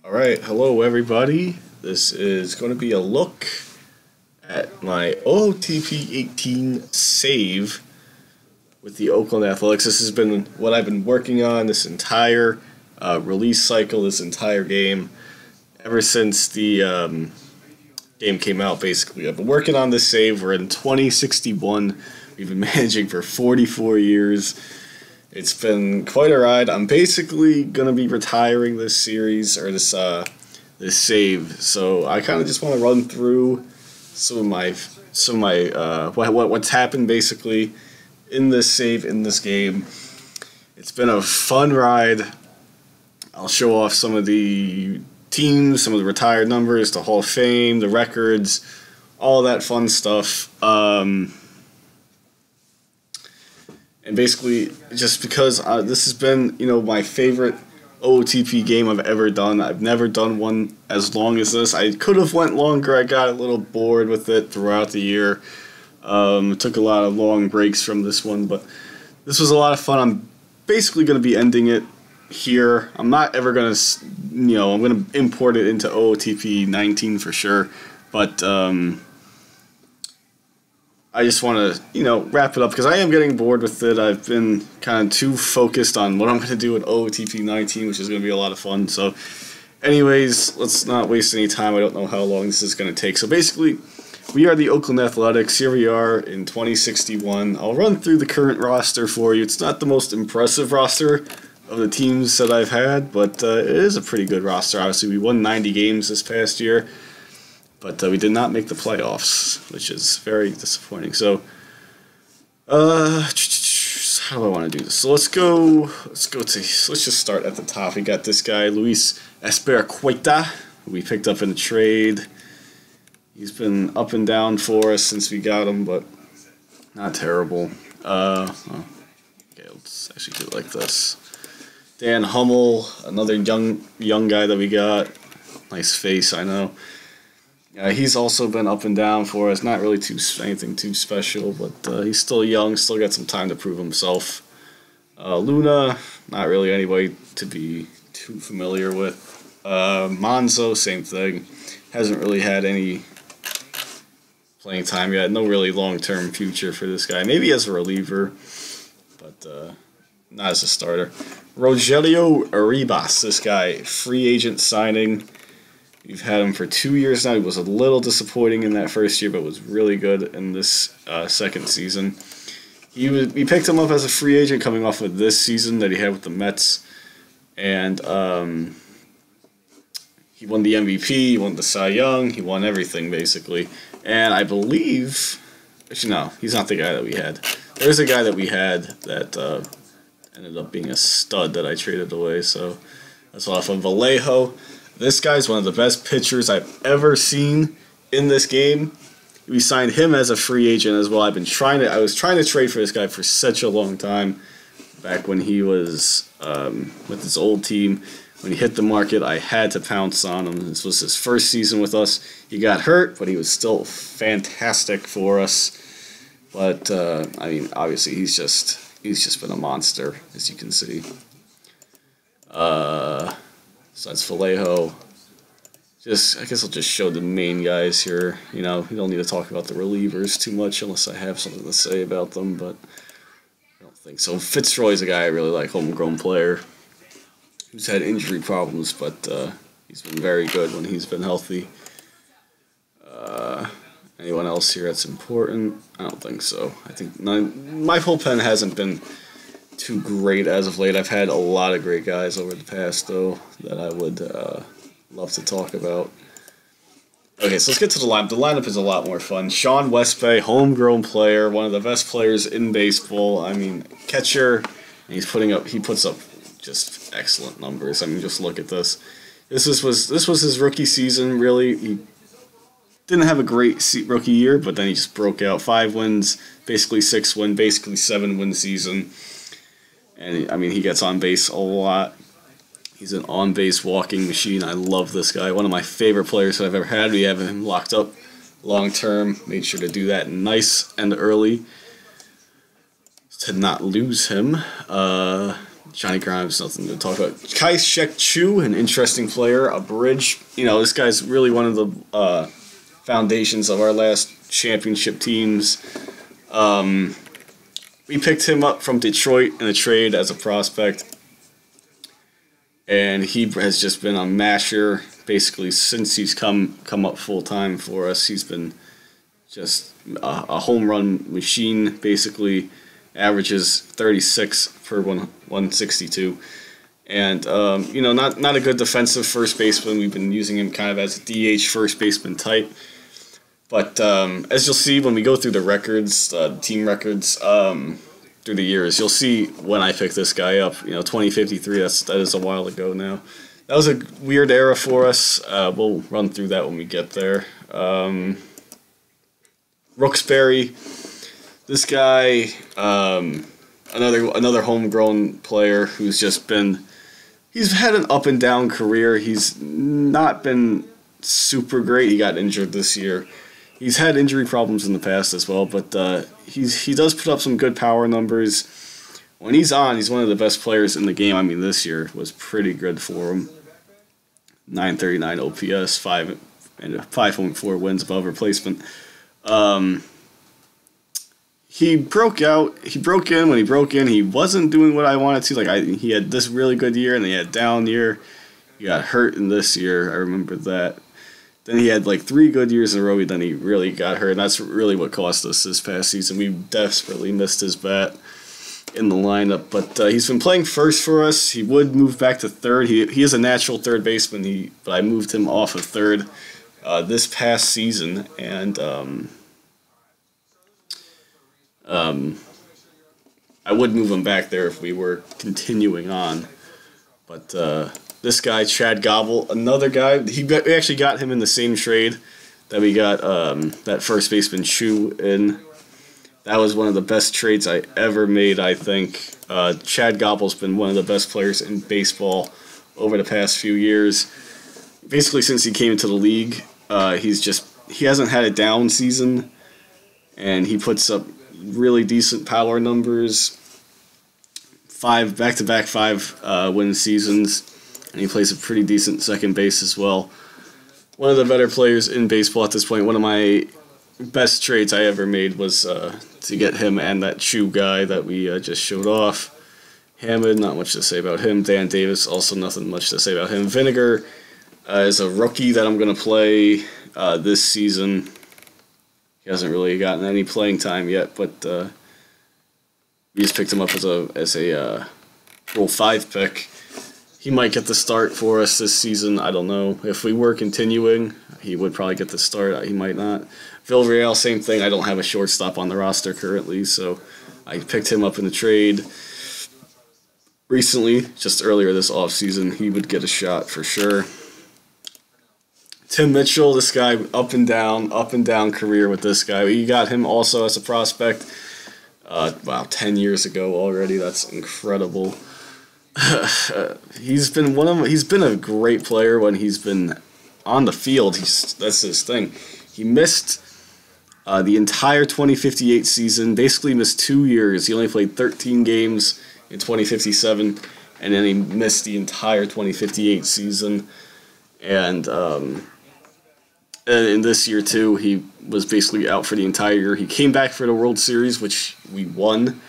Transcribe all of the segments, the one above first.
Alright, hello everybody. This is going to be a look at my OOTP 18 save with the Oakland Athletics. This has been what I've been working on this entire release cycle, this entire game, ever since the game came out, basically. I've been working on this save. We're in 2061. We've been managing for 44 years. It's been quite a ride. I'm basically gonna be retiring this series or this save. So I kind of just want to run through some of my what's happened basically in this save in this game. It's been a fun ride. I'll show off some of the teams, some of the retired numbers, the Hall of Fame, the records, all that fun stuff. And basically, just because this has been, my favorite OOTP game I've ever done. I've never done one as long as this. I could have went longer. I got a little bored with it throughout the year. Took a lot of long breaks from this one, but this was a lot of fun. I'm basically going to be ending it here. I'm not ever going to, I'm going to import it into OOTP 19 for sure, but I just want to, wrap it up because I am getting bored with it. I've been kind of too focused on what I'm going to do in OOTP 19, which is going to be a lot of fun. So, anyways, let's not waste any time. I don't know how long this is going to take. So, basically, we are the Oakland Athletics. Here we are in 2061. I'll run through the current roster for you. It's not the most impressive roster of the teams that I've had, but it is a pretty good roster. Obviously, we won 90 games this past year. But we did not make the playoffs, which is very disappointing. So, how do I want to do this? So let's just start at the top. We got this guy, Luis Espericueta, who we picked up in a trade. He's been up and down for us since we got him, but not terrible. Okay, let's actually do it like this. Dan Hummel, another young guy that we got. Nice face, I know. He's also been up and down for us. Not really anything too special, but he's still young, still got some time to prove himself. Luna, not really anybody to be too familiar with. Monzo, same thing. Hasn't really had any playing time yet. No really long-term future for this guy. Maybe as a reliever, but not as a starter. Rogelio Arribas, this guy, free agent signing. We've had him for 2 years now. He was a little disappointing in that first year, but was really good in this second season. We picked him up as a free agent coming off of this season that he had with the Mets. And he won the MVP, he won the Cy Young, he won everything, basically. And I believe... Actually, no, he's not the guy that we had. There's a guy that we had that ended up being a stud that I traded away. So that's off of Vallejo. This guy's one of the best pitchers I've ever seen in this game. We signed him as a free agent as well. I was trying to trade for this guy for such a long time. Back when he was with his old team, when he hit the market, I had to pounce on him. This was his first season with us. He got hurt, but he was still fantastic for us. But I mean, obviously, he's just been a monster, as you can see. So that's Vallejo. I guess I'll just show the main guys here. You don't need to talk about the relievers too much unless I have something to say about them, but I don't think so. Fitzroy's a guy I really like, homegrown player who's had injury problems, but he's been very good when he's been healthy. Anyone else here that's important? I don't think so. I think my bullpen hasn't been too great as of late. I've had a lot of great guys over the past, though, that I would love to talk about. Okay, so let's get to the lineup. The lineup is a lot more fun. Sean Westbay, homegrown player, one of the best players in baseball. I mean, catcher, and he puts up just excellent numbers. I mean, just look at this. This was his rookie season, really. He didn't have a great rookie year, but then he just broke out. 5 wins, basically 6-win, basically 7-win season. And, I mean, he gets on base a lot. He's an on-base walking machine. I love this guy. One of my favorite players that I've ever had. We have him locked up long-term. Made sure to do that nice and early to not lose him. Johnny Grimes, nothing to talk about. Kai-Shek Chu, an interesting player, a bridge. You know, this guy's really one of the foundations of our last championship teams. We picked him up from Detroit in a trade as a prospect, and he has just been a masher basically since he's come up full time for us. He's been just a home run machine. Basically, averages 36 per 162, and you know, not a good defensive first baseman. We've been using him kind of as a DH first baseman type. But as you'll see when we go through the records, team records through the years, you'll see when I picked this guy up. You know, 2053. That is a while ago now. That was a weird era for us. We'll run through that when we get there. Rooksbury, this guy, another homegrown player who's just been. He's had an up and down career. He's not been super great. He got injured this year. He's had injury problems in the past as well, but he does put up some good power numbers. When he's on, he's one of the best players in the game. I mean, this year was pretty good for him. 939 OPS, 5.4 wins above replacement. He broke out. He broke in. When he broke in, he wasn't doing what I wanted to. He had this really good year, and then he had a down year. He got hurt in this year. I remember that. Then he had like 3 good years in a row, then he really got hurt, and that's really what cost us this past season. We desperately missed his bat in the lineup, but he's been playing first for us. He would move back to third. He is a natural third baseman, but I moved him off of third this past season, and I would move him back there if we were continuing on, but this guy, Chad Gobble, another guy, we actually got him in the same trade that we got that first baseman Chu in. That was one of the best trades I ever made, I think. Chad Gobble's been one of the best players in baseball over the past few years. Basically, since he came into the league, he hasn't had a down season, and he puts up really decent power numbers. 5 back-to-back 5 win seasons. And he plays a pretty decent second base as well. One of the better players in baseball at this point. One of my best trades I ever made was to get him and that Chu guy that we just showed off. Hammond, not much to say about him. Dan Davis, also nothing much to say about him. Vinegar is a rookie that I'm going to play this season. He hasn't really gotten any playing time yet, but we just picked him up as a Rule 5 pick. He might get the start for us this season. I don't know. If we were continuing, he would probably get the start. He might not. Villarreal, same thing. I don't have a shortstop on the roster currently, so I picked him up in the trade recently, just earlier this offseason. He would get a shot for sure. Tim Mitchell, this guy, up and down career with this guy. We got him also as a prospect. Wow, 10 years ago already. That's incredible. He's been a great player when he's been on the field. That's his thing. He missed the entire 2058 season, basically missed 2 years. He only played 13 games in 2057, and then he missed the entire 2058 season. And in this year too, he was basically out for the entire year. He came back for the World Series, which we won,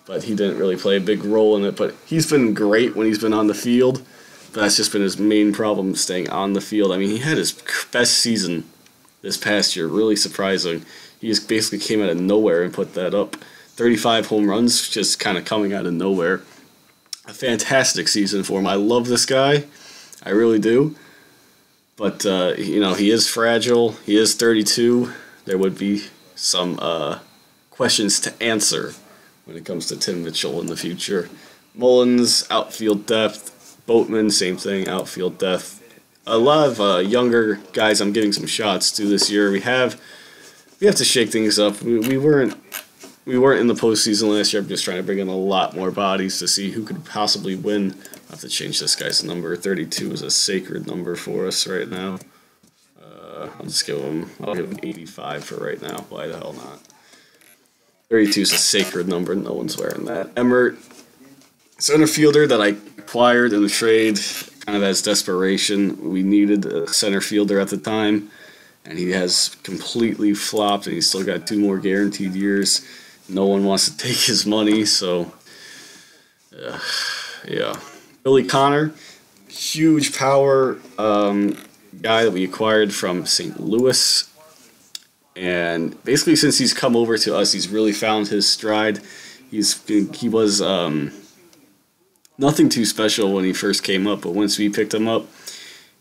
but he didn't really play a big role in it. But he's been great when he's been on the field. But that's just been his main problem, staying on the field. I mean, he had his best season this past year, really surprising. He just basically came out of nowhere and put that up. 35 home runs, just kind of coming out of nowhere. A fantastic season for him. I love this guy. I really do. But, he is fragile. He is 32. There would be some questions to answer when it comes to Tim Mitchell in the future. Mullins, outfield depth. Boatman, same thing, outfield depth. A lot of younger guys I'm giving some shots to this year. We have to shake things up. We weren't in the postseason last year. I'm just trying to bring in a lot more bodies to see who could possibly win. I have to change this guy's number. 32 is a sacred number for us right now. I'll give him 85 for right now. Why the hell not? 32 is a sacred number. No one's wearing that. Emmert, center fielder that I acquired in the trade kind of as desperation. We needed a center fielder at the time, and he has completely flopped, and he's still got 2 more guaranteed years. No one wants to take his money, so yeah. Billy Connor, huge power guy that we acquired from St. Louis. And basically, since he's come over to us, he's really found his stride. He was nothing too special when he first came up, but once we picked him up,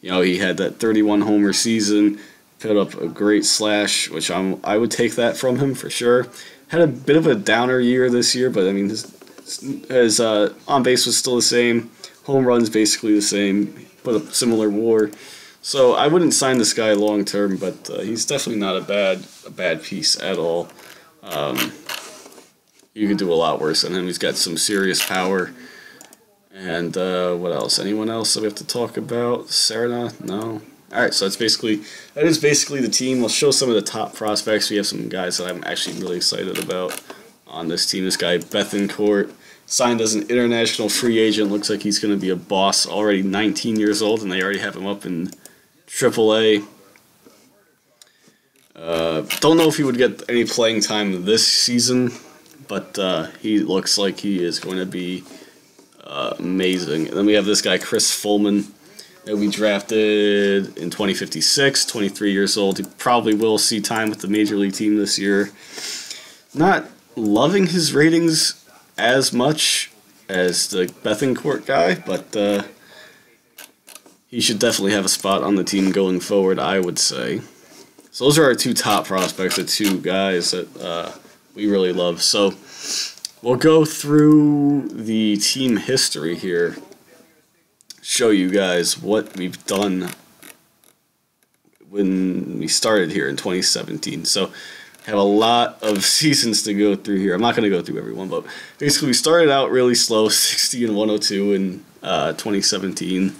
he had that 31 homer season, put up a great slash, which I would take that from him for sure. Had a bit of a downer year this year, but I mean his on base was still the same, home runs basically the same, put a similar WAR. So I wouldn't sign this guy long term, but he's definitely not a bad piece at all. You could do a lot worse than him. He's got some serious power. And what else? Anyone else that we have to talk about? Serna? No. All right, so that is basically the team. We'll show some of the top prospects. We have some guys that I'm actually really excited about on this team. This guy Bethancourt signed as an international free agent. Looks like he's going to be a boss. Already 19 years old, and they already have him up in AAA. Don't know if he would get any playing time this season, but he looks like he is going to be amazing. And then we have this guy, Chris Fullman, that we drafted in 2056, 23 years old. He probably will see time with the Major League team this year. Not loving his ratings as much as the Bethancourt guy, but he should definitely have a spot on the team going forward, I would say. So those are our 2 top prospects, the 2 guys that we really love. So we'll go through the team history here, show you guys what we've done when we started here in 2017. So have a lot of seasons to go through here. I'm not going to go through everyone, but basically we started out really slow, 60 and 102 in 2017.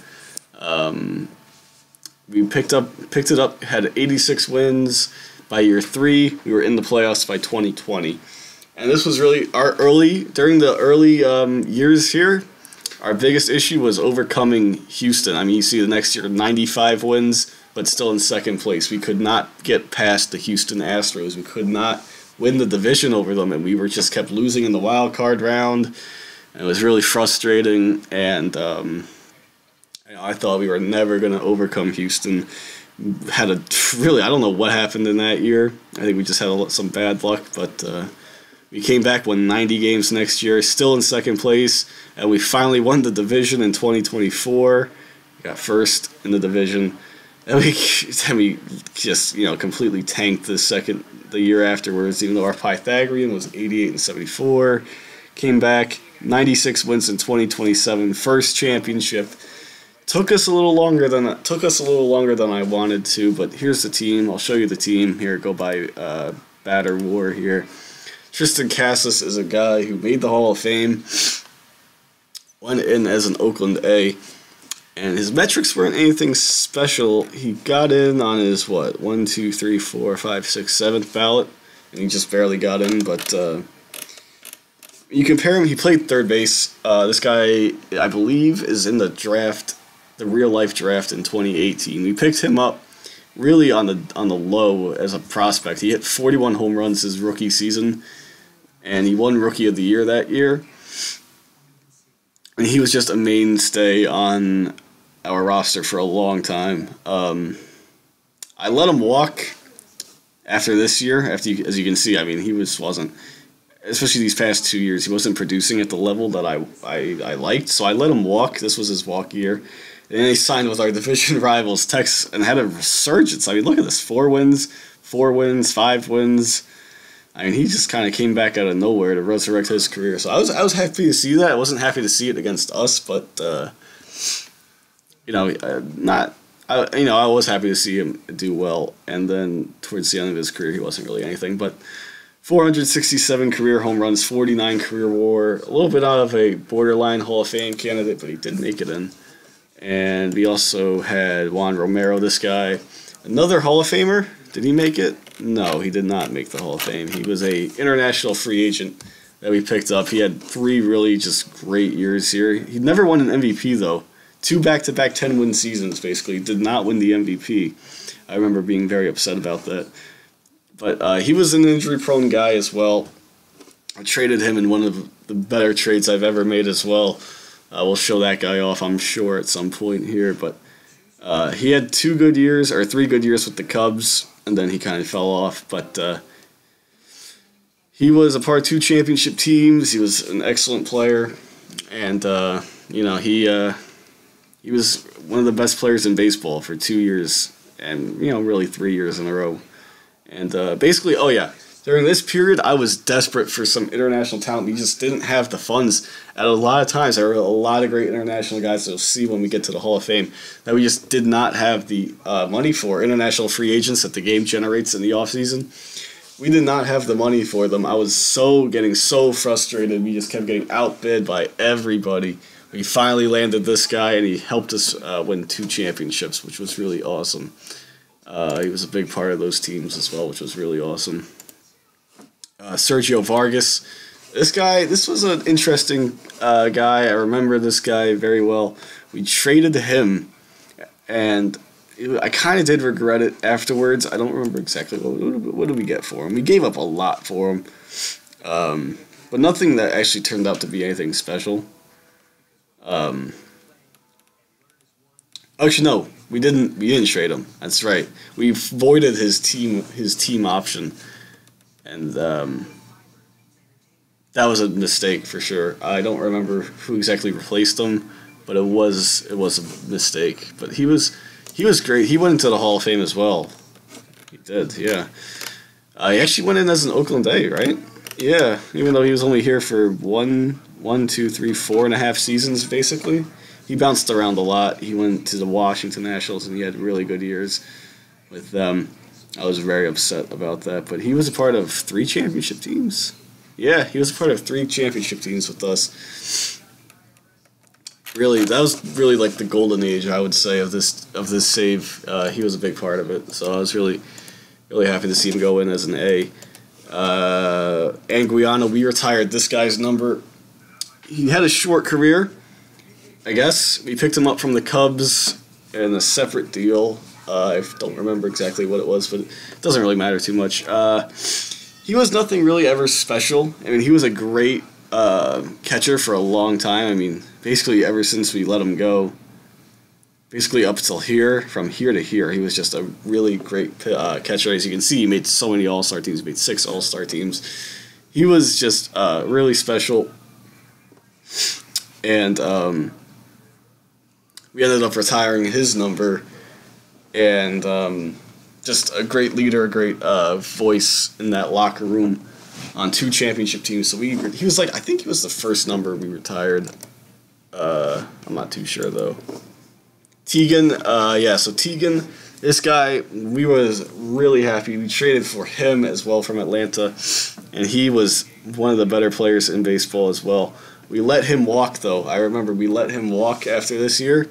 We picked it up, had 86 wins. By year 3, we were in the playoffs by 2020. And this was really during the early years here, our biggest issue was overcoming Houston. I mean, you see the next year, 95 wins, but still in second place. We could not get past the Houston Astros. We could not win the division over them, and we were just kept losing in the wild card round. And it was really frustrating, and I thought we were never going to overcome Houston. I don't know what happened in that year. I think we just had some bad luck, but we came back, won 90 games next year, still in second place, and we finally won the division in 2024. We got first in the division, and we just completely tanked the year afterwards. Even though our Pythagorean was 88 and 74, came back 96 wins in 2027, first championship. Took us a little longer than I wanted to, but here's the team. I'll show you the team here. Go by batter WAR here. Tristan Casas is a guy who made the Hall of Fame, went in as an Oakland A, and his metrics weren't anything special. He got in on his 1, 2, 3, 4, 5, 6, 7th ballot, and he just barely got in. But you compare him. He played third base. This guy, I believe, is in the draft. The real life draft in 2018. We picked him up really on the low as a prospect. He hit 41 home runs his rookie season, and he won Rookie of the Year that year. And he was just a mainstay on our roster for a long time. I let him walk after this year. As you can see, I mean, he wasn't, especially these past 2 years, he wasn't producing at the level that I liked. So I let him walk. This was his walk year. And then he signed with our division rivals, Texas, and had a resurgence. I mean, look at this. 4 wins, 5 wins. I mean, he just kind of came back out of nowhere to resurrect his career. So I was happy to see that. I wasn't happy to see it against us, but, I was happy to see him do well. And then towards the end of his career, he wasn't really anything. But 467 career home runs, 49 career WAR, a little bit out of a borderline Hall of Fame candidate, but he did make it in. And we also had Juan Romero, this guy. Another Hall of Famer. Did he make it? No, he did not make the Hall of Fame. He was a international free agent that we picked up. He had 3 really just great years here. He never won an MVP, though. 2 back-to-back 10-win seasons, basically. Did not win the MVP. I remember being very upset about that. But he was an injury-prone guy as well. I traded him in one of the better trades I've ever made as well. We'll show that guy off, I'm sure, at some point here. But he had 3 good years with the Cubs, and then he kind of fell off. But he was a part of 2 championship teams. He was an excellent player, and he was one of the best players in baseball for 2 years, and really 3 years in a row. And basically, during this period, I was desperate for some international talent. We just didn't have the funds. At a lot of times, there were a lot of great international guys that we'll see when we get to the Hall of Fame that we just did not have the money for. International free agents that the game generates in the offseason. We did not have the money for them. I was getting so frustrated. We just kept getting outbid by everybody. We finally landed this guy, and he helped us win 2 championships, which was really awesome. He was a big part of those teams as well, which was really awesome. Sergio Vargas. This was an interesting guy. I remember this guy very well. We traded him, and I kind of did regret it afterwards. I don't remember exactly what did we get for him. We gave up a lot for him, but nothing that actually turned out to be anything special. Actually, no, we didn't trade him. That's right. We voided his team option, and that was a mistake for sure. I don't remember who exactly replaced him, but it was a mistake. But he was great. He went into the Hall of Fame as well. He did, yeah. He actually went in as an Oakland A, right? Yeah, even though he was only here for 4.5 seasons, basically. He bounced around a lot. He went to the Washington Nationals, and he had really good years with them. I was very upset about that, but he was a part of 3 championship teams. Yeah, he was a part of 3 championship teams with us. Really, that was really like the golden age, I would say, of this save. He was a big part of it, so I was really, really happy to see him go in as an A. Anguiano, we retired this guy's number. He had a short career, I guess. We picked him up from the Cubs in a separate deal. I don't remember exactly what it was, but it doesn't really matter too much. He was nothing really ever special. I mean, he was a great catcher for a long time. I mean, basically ever since we let him go, basically up till here, from here to here, he was just a really great catcher. As you can see, he made so many All-Star teams. He made 6 All-Star teams. He was just really special. And we ended up retiring his number. And just a great leader, a great voice in that locker room on 2 championship teams. So he was like, I think he was the first number we retired. I'm not too sure though. Tegan, so Tegan, this guy, we was really happy. We traded for him as well from Atlanta, and he was one of the better players in baseball as well. We let him walk though. I remember we let him walk after this year.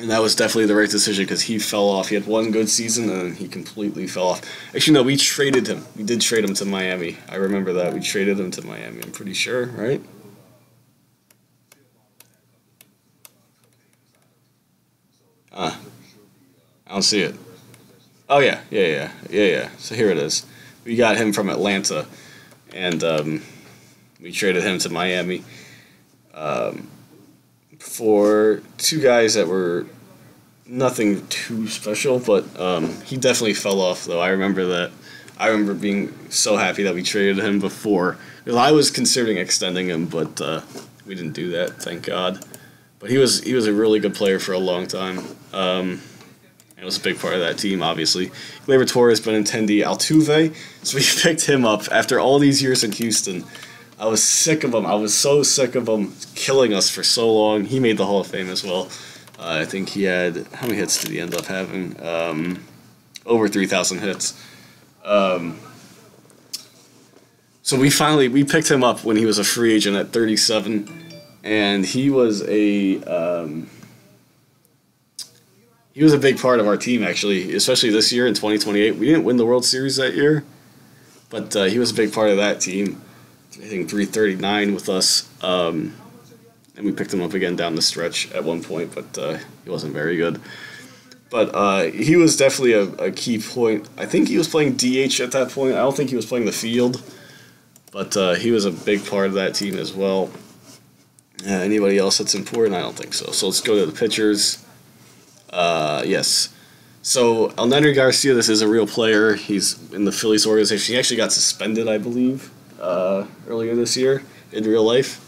And that was definitely the right decision because he fell off. He had 1 good season and then he completely fell off. Actually, no, we traded him. We did trade him to Miami. I remember that. We traded him to Miami, I'm pretty sure, right? I don't see it. Oh, yeah. So here it is. We got him from Atlanta, and we traded him to Miami. For 2 guys that were nothing too special, but he definitely fell off, though. I remember that. I remember being so happy that we traded him before. Because I was considering extending him, but we didn't do that, thank God. But he was a really good player for a long time. And was a big part of that team, obviously. Gleyber Torres, Benintendi, Altuve. So we picked him up after all these years in Houston. I was sick of him. I was so sick of him killing us for so long. He made the Hall of Fame as well. I think he had... How many hits did he end up having? Over 3,000 hits. So we picked him up when he was a free agent at 37. And he was a big part of our team, actually, especially this year in 2028. We didn't win the World Series that year, but he was a big part of that team. hitting 339 with us. And we picked him up again down the stretch at one point, but he wasn't very good. But he was definitely a key point. I think he was playing DH at that point. I don't think he was playing the field, but he was a big part of that team as well. Anybody else that's important? I don't think so. So let's go to the pitchers. Yes. So Elneny Garcia, this is a real player. He's in the Phillies organization. He actually got suspended, I believe, earlier this year in real life.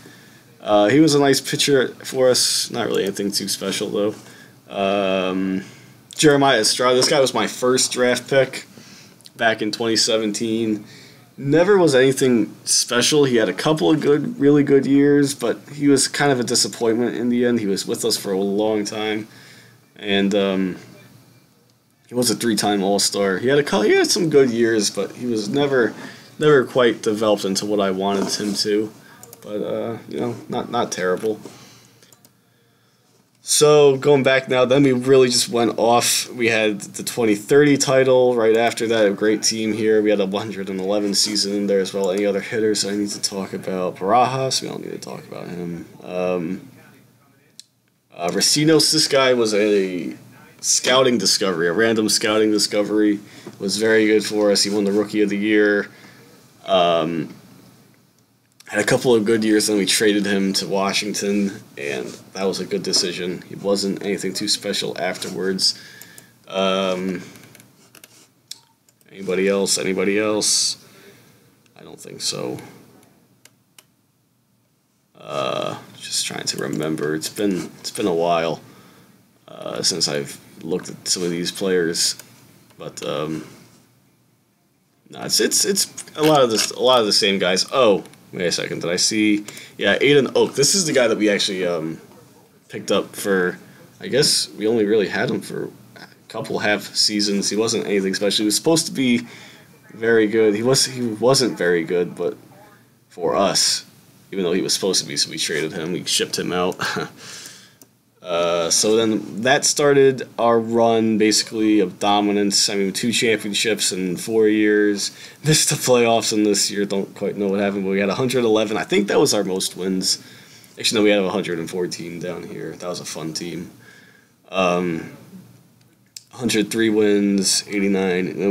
He was a nice pitcher for us. Not really anything too special, though. Jeremiah Estrada, this guy was my first draft pick back in 2017. Never was anything special. He had a couple of really good years, but he was kind of a disappointment in the end. He was with us for a long time, and he was a 3-time All-Star. He had some good years, but he was never quite developed into what I wanted him to. But not terrible. So going back now, then we really just went off. We had the 2030 title right after that. A great team here. We had a 111 season in there as well. Any other hitters I need to talk about? Barajas, we don't need to talk about him. Racinos, this guy was a scouting discovery, a random scouting discovery. Was very good for us. He won the Rookie of the Year. Had a couple of good years, then we traded him to Washington, and that was a good decision. He wasn't anything too special afterwards. Anybody else? I don't think so. Just trying to remember. It's been a while since I've looked at some of these players, but no, it's a lot of the same guys. Oh. Wait a second, did I see? Yeah, Aiden Oak. This is the guy that we actually picked up for, I guess we only really had him for a couple half seasons. He wasn't anything special. He was supposed to be very good. He wasn't very good, but for us, even though he was supposed to be, so we traded him. We shipped him out. So then that started our run, basically, of dominance. I mean, 2 championships in 4 years. Missed the playoffs in this year. Don't quite know what happened, but we had 111. I think that was our most wins. Actually, no, we had 114 down here. That was a fun team. 103 wins, 89. And then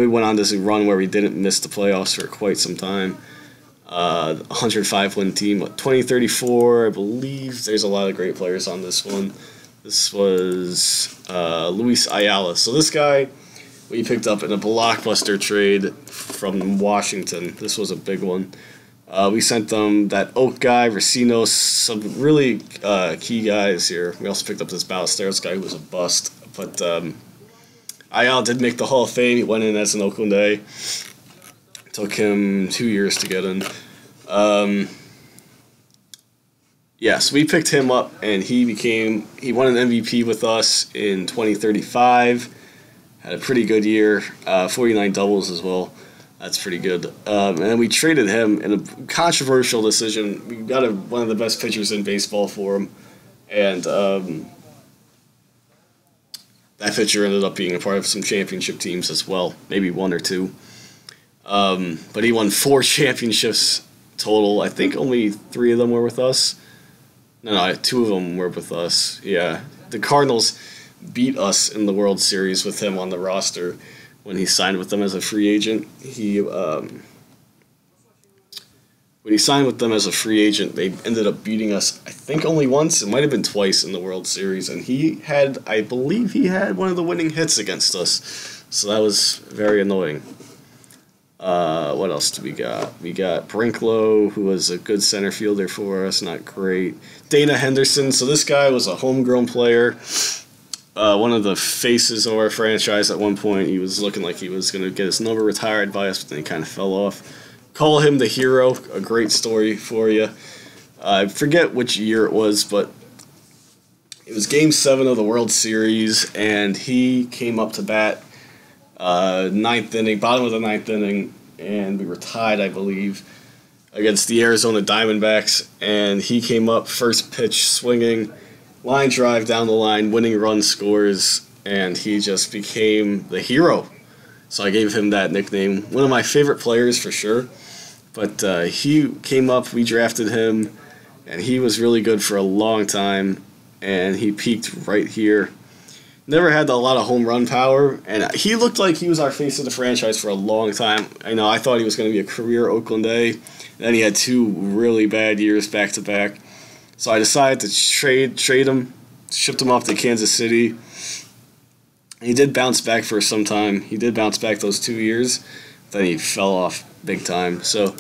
we went on this run where we didn't miss the playoffs for quite some time. 105-win team, 2034, I believe. There's a lot of great players on this one. This was Luis Ayala. So this guy we picked up in a blockbuster trade from Washington. This was a big one. We sent them that Oak guy, Racinos, some really key guys here. We also picked up this Ballesteros guy who was a bust. But Ayala did make the Hall of Fame. He went in as an Oakland A. Took him 2 years to get in. So we picked him up, and he won an MVP with us in 2035. Had a pretty good year, 49 doubles as well. That's pretty good. And then we traded him in a controversial decision. We got one of the best pitchers in baseball for him, and that pitcher ended up being a part of some championship teams as well, maybe 1 or 2. But he won 4 championships total. I think only 3 of them were with us. No, 2 of them were with us. Yeah, the Cardinals beat us in the World Series with him on the roster when he signed with them as a free agent. When he signed with them as a free agent, they ended up beating us, I think, only once. It might have been twice in the World Series, and I believe he had one of the winning hits against us. So that was very annoying. What else do we got? We got Brinklow, who was a good center fielder for us, not great. Dana Henderson. So this guy was a homegrown player, one of the faces of our franchise at one point. He was looking like he was going to get his number retired by us, but then he kind of fell off. Call him the hero. A great story for you. I forget which year it was, but it was Game 7 of the World Series, and he came up to bat. 9th inning, bottom of the 9th inning, and we were tied, I believe, against the Arizona Diamondbacks, and he came up first pitch swinging, line drive down the line, winning run scores, and he just became the hero. So I gave him that nickname. One of my favorite players for sure, But he came up, we drafted him, and he was really good for a long time, and he peaked right here. Never had a lot of home run power, and he looked like he was our face of the franchise for a long time. I thought he was going to be a career Oakland A, and then he had 2 really bad years back to back. So I decided to trade him, shipped him off to Kansas City. He did bounce back for some time. He did bounce back those 2 years, then he fell off big time. So,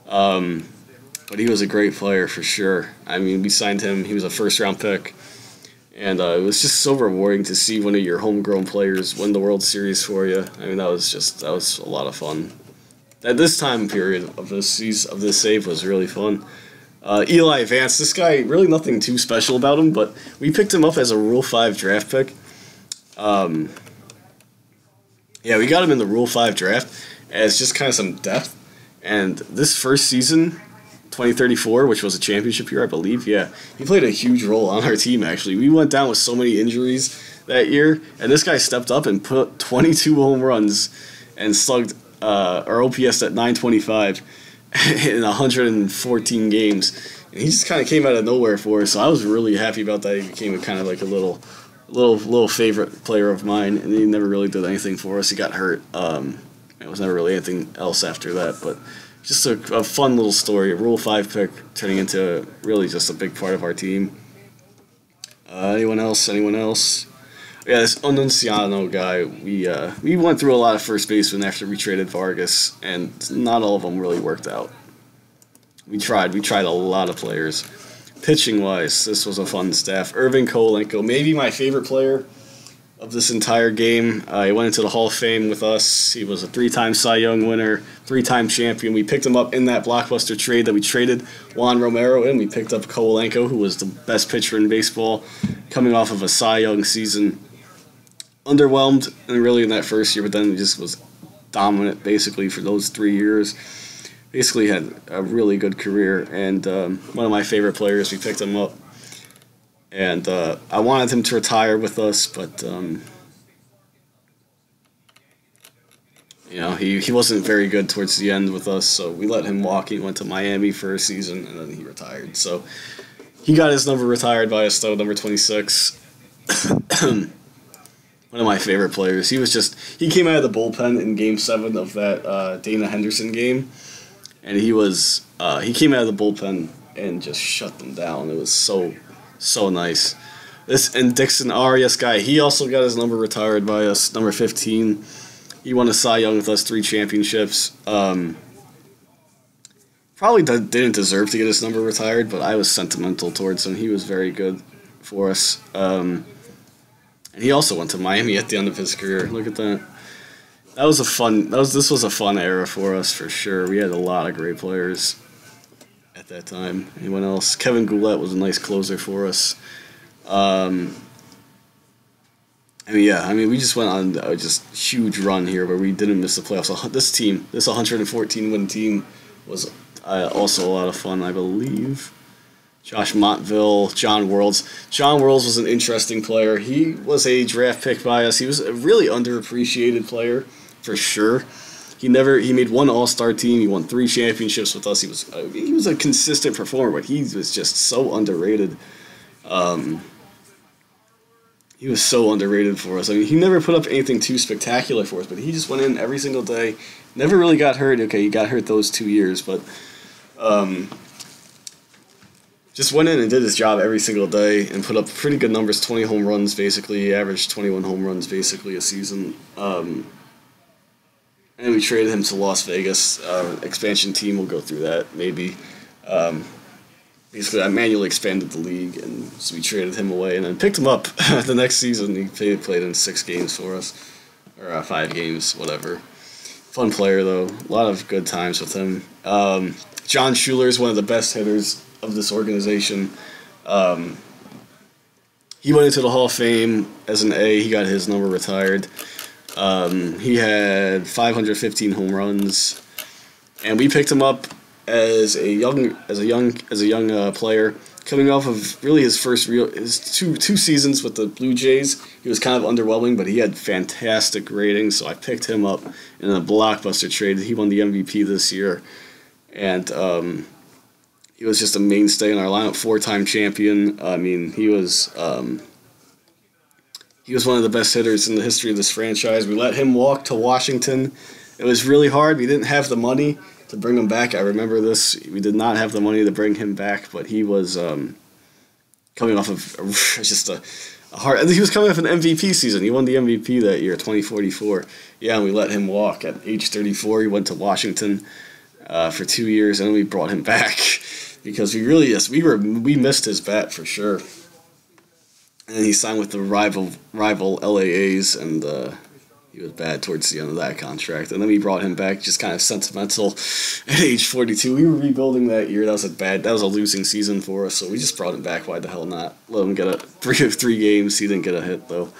but he was a great player for sure. We signed him. He was a first-round pick. And it was just so rewarding to see one of your homegrown players win the World Series for you. That was a lot of fun. At this time period of this save was really fun. Eli Vance, this guy, really nothing too special about him, but we picked him up as a Rule 5 draft pick. We got him in the Rule 5 draft as just kind of some depth. And this first season, 2034, which was a championship year, I believe. Yeah, he played a huge role on our team, actually. We went down with so many injuries that year, and this guy stepped up and put 22 home runs and slugged our OPS at 925 in 114 games. And he just kind of came out of nowhere for us, so I was really happy about that. He became kind of like a little favorite player of mine, and he never really did anything for us. He got hurt. It was never really anything else after that, but just a fun little story. A Rule 5 pick turning into really just a big part of our team. Anyone else? Yeah, this Annunciano guy, we went through a lot of first basemen after we traded Vargas, and not all of them really worked out. We tried a lot of players. Pitching-wise, this was a fun staff. Irvin Kolenko, maybe my favorite player of this entire game. He went into the Hall of Fame with us. He was a 3-time Cy Young winner, 3-time champion. We picked him up in that blockbuster trade that we traded Juan Romero in. We picked up Kolenko, who was the best pitcher in baseball, coming off of a Cy Young season. Underwhelmed, and really in that first year, but then just was dominant basically for those 3 years. Basically had a really good career, and one of my favorite players. We picked him up. And I wanted him to retire with us, but he wasn't very good towards the end with us, so we let him walk. He went to Miami for a season, and then he retired. So he got his number retired by us, though, number 26. One of my favorite players. He came out of the bullpen in Game 7 of that Dana Henderson game, and he came out of the bullpen and just shut them down. It was so nice. And Dixon Arias guy, he also got his number retired by us, number 15. He won a Cy Young with us, 3 championships. Probably didn't deserve to get his number retired, but I was sentimental towards him. He was very good for us. And he also went to Miami at the end of his career. Look at that. This was a fun era for us for sure. We had a lot of great players at that time. Anyone else? Kevin Goulet was a nice closer for us. We just went on a just huge run here where we didn't miss the playoffs. This 114-win team was also a lot of fun, I believe. Josh Montville, John Worlds. John Worlds was an interesting player. He was a draft pick by us. He was a really underappreciated player, for sure. He made 1 All-Star team. He won 3 championships with us. He was a consistent performer, but he was just so underrated. He was so underrated for us. He never put up anything too spectacular for us, but he just went in every single day. Never really got hurt. Okay, he got hurt those 2 years, but just went in and did his job every single day and put up pretty good numbers, 20 home runs basically. He averaged 21 home runs basically a season. And we traded him to Las Vegas. Expansion team, we'll go through that maybe. Basically, I manually expanded the league, and so we traded him away and then picked him up the next season. He played in 6 games for us, or 5 games, whatever. Fun player, though. A lot of good times with him. John Schuler is one of the best hitters of this organization. He went into the Hall of Fame as an A. He got his number retired. He had 515 home runs, and we picked him up as a young player, coming off of really his two seasons with the Blue Jays. He was kind of underwhelming, but he had fantastic ratings, so I picked him up in a blockbuster trade. He won the MVP this year, and he was just a mainstay in our lineup, 4-time champion. I mean, he was one of the best hitters in the history of this franchise. We let him walk to Washington. It was really hard. We didn't have the money to bring him back. I remember this. We did not have the money to bring him back, but he was coming off of just a hard. He was coming off an MVP season. He won the MVP that year, 2044. Yeah, and we let him walk at age 34. He went to Washington for 2 years, and then we brought him back because we missed his bat for sure. And then he signed with the rival LAAs, and he was bad towards the end of that contract. And then we brought him back, just kind of sentimental at age 42. We were rebuilding that year. That was a losing season for us, so we just brought him back. Why the hell not? Let him get three games. He didn't get a hit, though.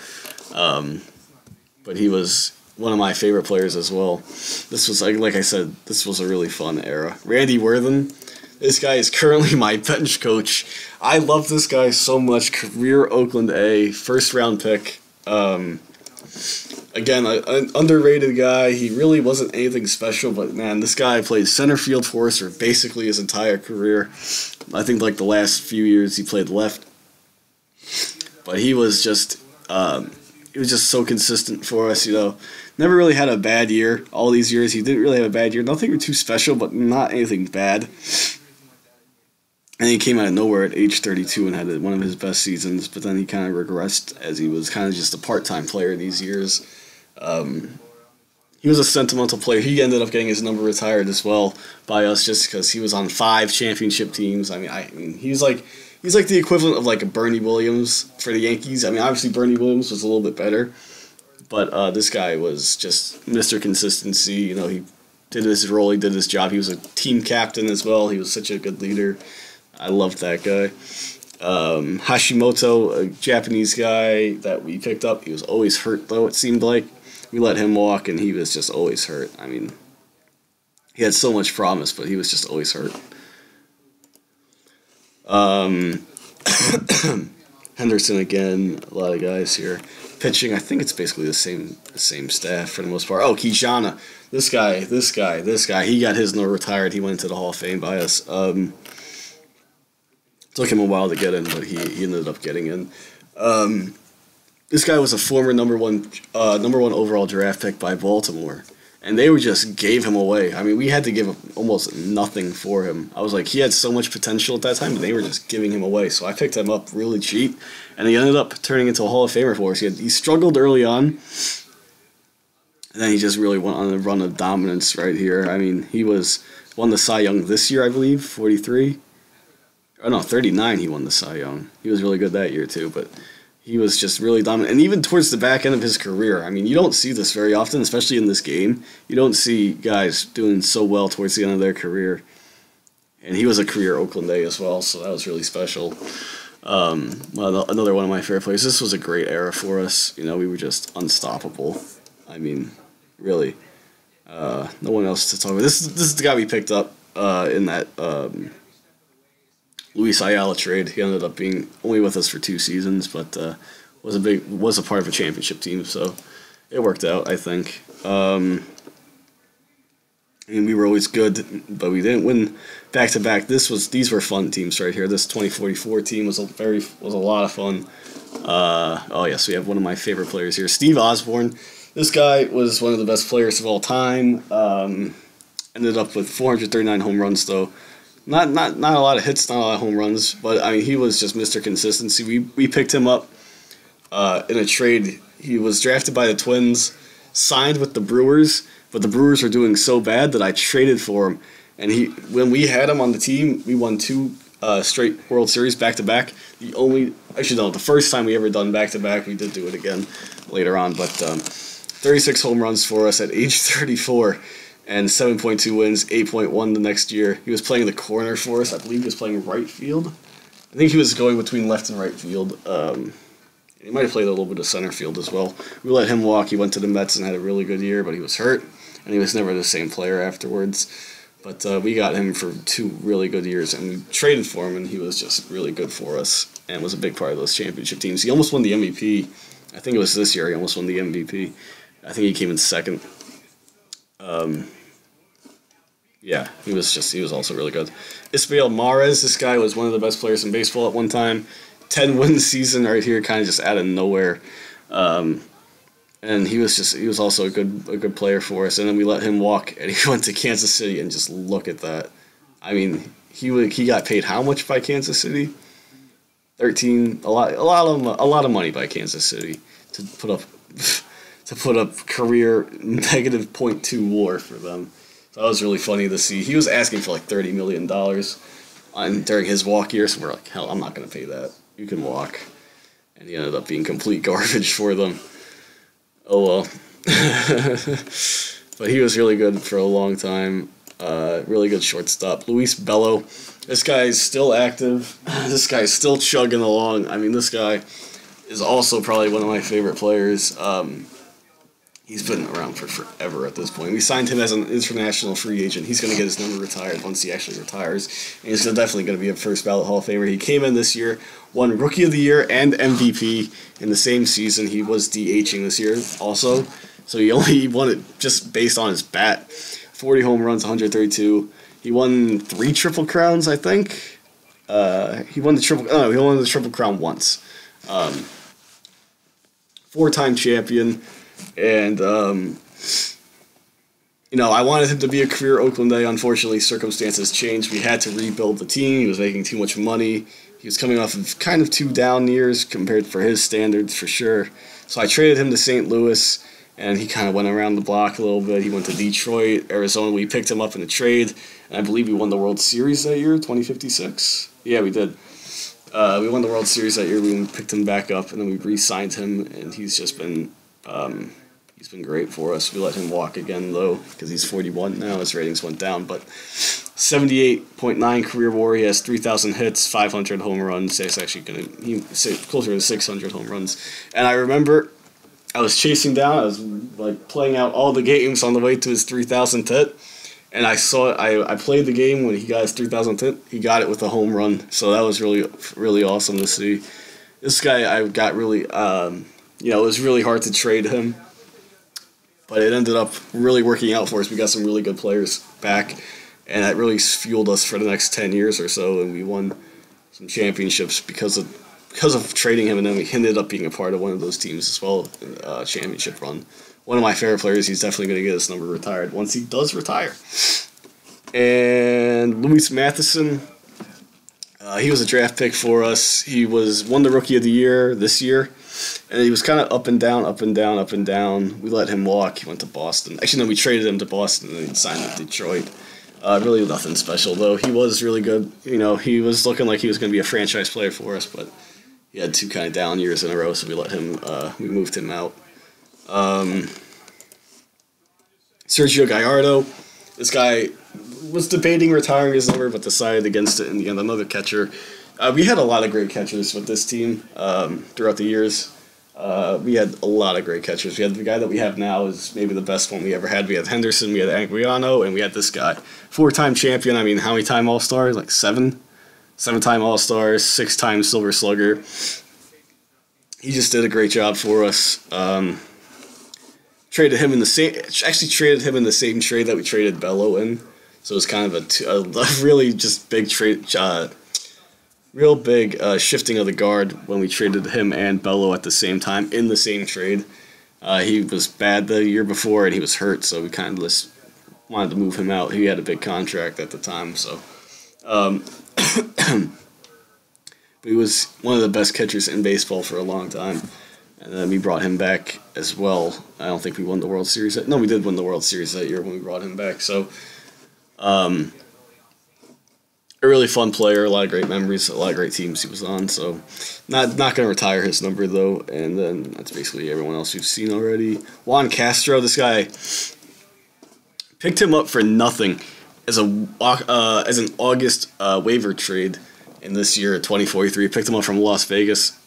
But he was one of my favorite players as well. This was, like I said, this was a really fun era. Randy Worthen, this guy is currently my bench coach. I love this guy so much. Career Oakland A, first-round pick. Again, an underrated guy. He really wasn't anything special, but man, this guy played center field for us for basically his entire career. I think like the last few years he played left, but he was just so consistent for us. You know, never really had a bad year. All these years he didn't really have a bad year. Nothing too special, but not anything bad. And he came out of nowhere at age 32 and had one of his best seasons, but then he kind of regressed as he was kind of just a part-time player these years. He was a sentimental player. He ended up getting his number retired as well by us just because he was on 5 championship teams. I mean, he's like the equivalent of like a Bernie Williams for the Yankees. I mean, obviously Bernie Williams was a little bit better, but this guy was just Mr. Consistency. You know, he did his role, he did his job. He was a team captain as well. He was such a good leader. I loved that guy. Hashimoto, a Japanese guy that we picked up, he was always hurt, though, it seemed like. We let him walk, and he was just always hurt. I mean, he had so much promise, but he was just always hurt. Henderson again, a lot of guys here. Pitching, I think it's basically the same staff for the most part. Oh, Kijana, this guy. He got his no retired. He went to the Hall of Fame by us. Took him a while to get in, but he ended up getting in. This guy was a former number one overall draft pick by Baltimore, and they just gave him away. I mean, we had to give almost nothing for him. I was like, he had so much potential at that time, and they were just giving him away. So I picked him up really cheap, and he ended up turning into a Hall of Famer for us. He struggled early on, and then he just really went on a run of dominance right here. I mean, he won the Cy Young this year, I believe, 43. Oh, no, 39 he won the Cy Young. He was really good that year, too, but he was just really dominant. And even towards the back end of his career, I mean, you don't see this very often, especially in this game. You don't see guys doing so well towards the end of their career. And he was a career Oakland A as well, so that was really special. Another one of my favorite players. This was a great era for us. You know, we were just unstoppable. I mean, really. No one else to talk about. This is the guy we picked up in that Luis Ayala trade. He ended up being only with us for 2 seasons, but was a part of a championship team, so it worked out, I think. I mean, we were always good, but we didn't win back-to-back. These were fun teams right here. This 2044 team was a lot of fun. Oh yes, we have one of my favorite players here, Steve Osborne. This guy was one of the best players of all time. Ended up with 439 home runs, though. Not a lot of hits, not a lot of home runs, but I mean, he was just Mr. Consistency. We picked him up in a trade. He was drafted by the Twins, signed with the Brewers, but the Brewers were doing so bad that I traded for him. And when we had him on the team, we won 2 straight World Series back-to-back. The first time we ever done back-to-back. We did do it again later on, but 36 home runs for us at age 34. And 7.2 wins, 8.1 the next year. He was playing the corner for us. I believe he was playing right field. I think he was going between left and right field. He might have played a little bit of center field as well. We let him walk. He went to the Mets and had a really good year, but he was hurt, and he was never the same player afterwards. But we got him for 2 really good years, and we traded for him, and he was just really good for us and was a big part of those championship teams. He almost won the MVP. I think it was this year he almost won the MVP. I think he came in second. Yeah, he was also really good. Ismael Mares, this guy was one of the best players in baseball at one time. 10-win season right here, kind of just out of nowhere. And he was also a good player for us. And then we let him walk, and he went to Kansas City, and just look at that. I mean, he got paid how much by Kansas City? 13, a lot of money by Kansas City to put up career negative .2 WAR for them. So that was really funny to see. He was asking for like $30 million during his walk year, so we're like, hell, I'm not going to pay that. You can walk. And he ended up being complete garbage for them. Oh well. But he was really good for a long time. Really good shortstop. Luis Bello. This guy is still active. This guy is still chugging along. I mean, this guy is also probably one of my favorite players. He's been around for forever at this point. We signed him as an international free agent. He's going to get his number retired once he actually retires. And he's definitely going to be a first ballot Hall of Famer. He came in this year, won Rookie of the Year and MVP in the same season. He was DHing this year also. So he only won it just based on his bat. 40 home runs, 132. He won 3 Triple Crowns, I think. He won the Triple Crown once. 4-time champion. And, I wanted him to be a career Oakland A. Unfortunately, circumstances changed. We had to rebuild the team. He was making too much money. He was coming off of kind of 2 down years compared for his standards, for sure. So I traded him to St. Louis, and he kind of went around the block a little bit. He went to Detroit, Arizona. We picked him up in a trade, and I believe we won the World Series that year, 2056. Yeah, we did. We won the World Series that year. We picked him back up, and then we re-signed him, and he's just been... he's been great for us. We let him walk again, though, because he's 41 now. His ratings went down, but 78.9 career WAR. He has 3,000 hits, 500 home runs. He's actually closer to 600 home runs. And I remember I was chasing down. I was like playing out all the games on the way to his 3,000th hit, and I saw I played the game when he got his 3,000th hit. He got it with a home run, so that was really really awesome to see. This guy I got really. It was really hard to trade him, but it ended up really working out for us. We got some really good players back, and that really fueled us for the next 10 years or so, and we won some championships because of trading him, and then we ended up being a part of one of those teams as well, championship run. One of my favorite players. He's definitely going to get his number retired once he does retire. And Luis Matheson, he was a draft pick for us. He won the Rookie of the Year this year. And he was kind of up and down, up and down, up and down. We let him walk. He went to Boston. Actually, no, we traded him to Boston and then signed with Detroit. Really nothing special, though. He was really good. He was looking like he was going to be a franchise player for us, but he had 2 kind of down years in a row, so we moved him out. Sergio Gallardo. This guy was debating retiring his number, but decided against it in the end. Another catcher. We had a lot of great catchers with this team throughout the years. We had a lot of great catchers. We had the guy that we have now is maybe the best one we ever had. We had Henderson, we had Angriano, and we had this guy. 4-time champion. I mean, how many time All-Stars? Like 7? 7-time All-Stars, 6-time Silver Slugger. He just did a great job for us. Traded him in the same trade that we traded Bello in. So it was kind of a really just big trade. Real big shifting of the guard when we traded him and Bello at the same time in the same trade. He was bad the year before and he was hurt, so we kind of just wanted to move him out. He had a big contract at the time, so. But he was one of the best catchers in baseball for a long time. And then we brought him back as well. I don't think we won the World Series. No, we did win the World Series that year when we brought him back. So, a really fun player, a lot of great memories, a lot of great teams he was on. So, not going to retire his number, though. And then that's basically everyone else we've seen already. Juan Castro, this guy, picked him up for nothing as an August waiver trade in this year at 2043. Picked him up from Las Vegas.